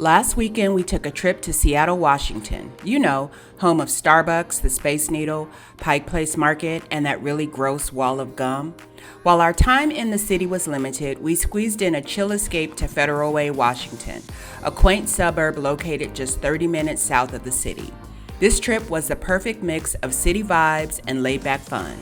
Last weekend, we took a trip to Seattle, Washington. You know, home of Starbucks, the Space Needle, Pike Place Market, and that really gross wall of gum. While our time in the city was limited, we squeezed in a chill escape to Federal Way, Washington, a quaint suburb located just 30 minutes south of the city. This trip was the perfect mix of city vibes and laid-back fun.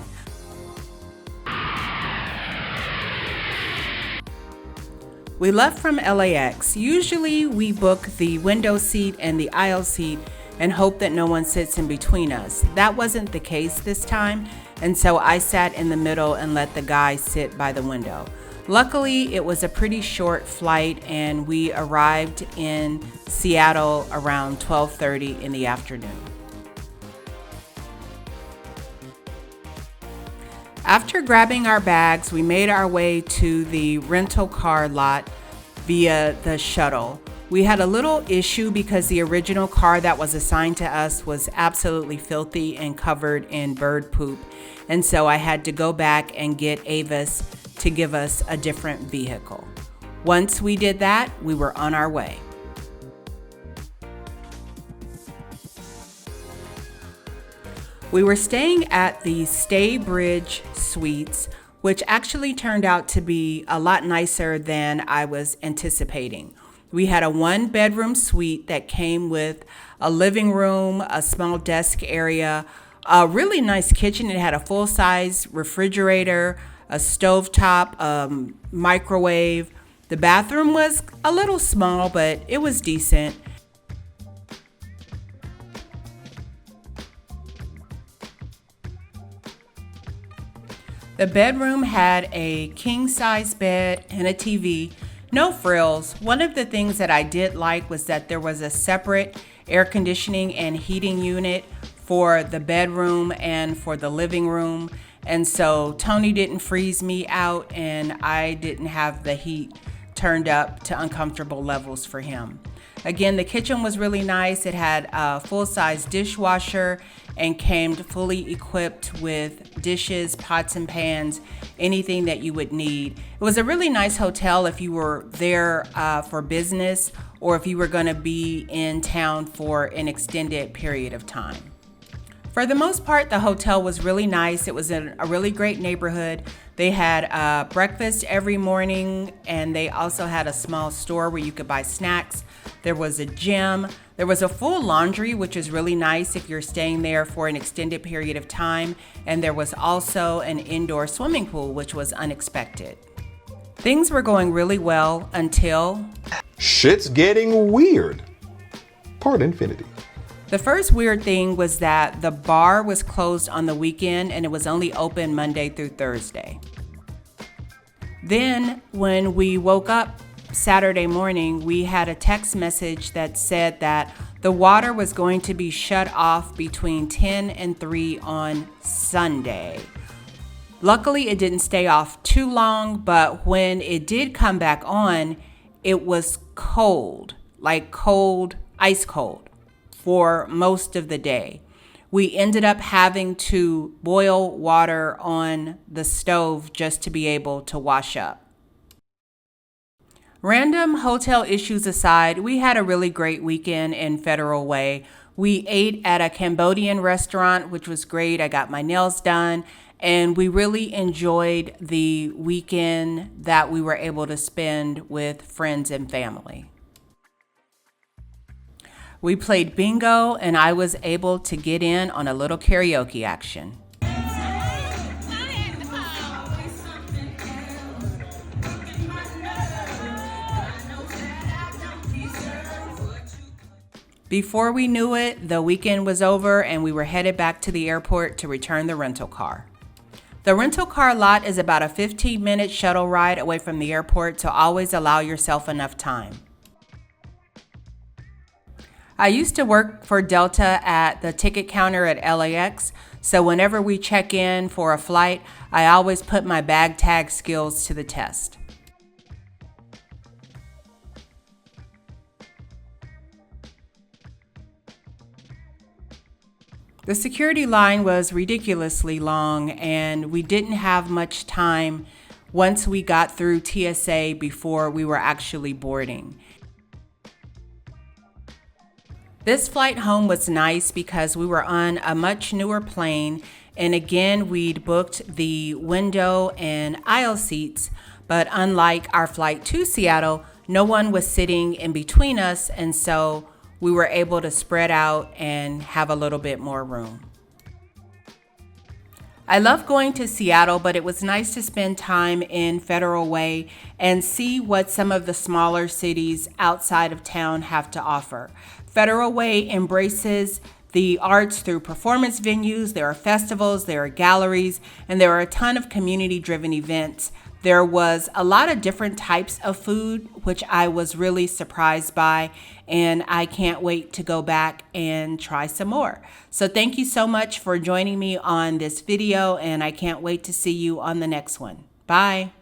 We left from LAX. Usually we book the window seat and the aisle seat and hope that no one sits in between us. That wasn't the case this time, and so I sat in the middle and let the guy sit by the window. Luckily, it was a pretty short flight and we arrived in Seattle around 12:30 in the afternoon. After grabbing our bags, we made our way to the rental car lot via the shuttle. We had a little issue because the original car that was assigned to us was absolutely filthy and covered in bird poop, and so I had to go back and get Avis to give us a different vehicle. Once we did that, we were on our way. We were staying at the Staybridge Suites, which actually turned out to be a lot nicer than I was anticipating. We had a one-bedroom suite that came with a living room, a small desk area, a really nice kitchen. It had a full-size refrigerator, a stovetop, microwave. The bathroom was a little small, but it was decent. The bedroom had a king-size bed and a TV, no frills. One of the things that I did like was that there was a separate air conditioning and heating unit for the bedroom and for the living room. And so Tony didn't freeze me out and I didn't have the heat turned up to uncomfortable levels for him. Again, the kitchen was really nice. It had a full-size dishwasher and came fully equipped with dishes, pots and pans, anything that you would need. It was a really nice hotel if you were there for business or if you were going to be in town for an extended period of time. For the most part, the hotel was really nice. It was in a really great neighborhood. They had breakfast every morning, and they also had a small store where you could buy snacks. There was a gym. There was a full laundry, which is really nice if you're staying there for an extended period of time. And there was also an indoor swimming pool, which was unexpected. Things were going really well until shit's getting weird. Part infinity. The first weird thing was that the bar was closed on the weekend and it was only open Monday through Thursday. Then when we woke up Saturday morning, we had a text message that said that the water was going to be shut off between 10 and 3 on Sunday. Luckily, it didn't stay off too long, but when it did come back on, it was cold, like cold, ice cold, for most of the day. We ended up having to boil water on the stove just to be able to wash up. Random hotel issues aside, we had a really great weekend in Federal Way. We ate at a Cambodian restaurant, which was great. I got my nails done, and we really enjoyed the weekend that we were able to spend with friends and family. We played bingo, and I was able to get in on a little karaoke action. Before we knew it, the weekend was over and we were headed back to the airport to return the rental car. The rental car lot is about a 15-minute shuttle ride away from the airport, so always allow yourself enough time. I used to work for Delta at the ticket counter at LAX, so whenever we check in for a flight, I always put my bag tag skills to the test. The security line was ridiculously long, and we didn't have much time once we got through TSA before we were actually boarding. This flight home was nice because we were on a much newer plane, and again, we'd booked the window and aisle seats, but unlike our flight to Seattle, no one was sitting in between us, and so we were able to spread out and have a little bit more room. I love going to Seattle, but it was nice to spend time in Federal Way and see what some of the smaller cities outside of town have to offer. Federal Way embraces the arts through performance venues, there are festivals, there are galleries, and there are a ton of community-driven events. There was a lot of different types of food, which I was really surprised by, and I can't wait to go back and try some more. So thank you so much for joining me on this video, and I can't wait to see you on the next one. Bye.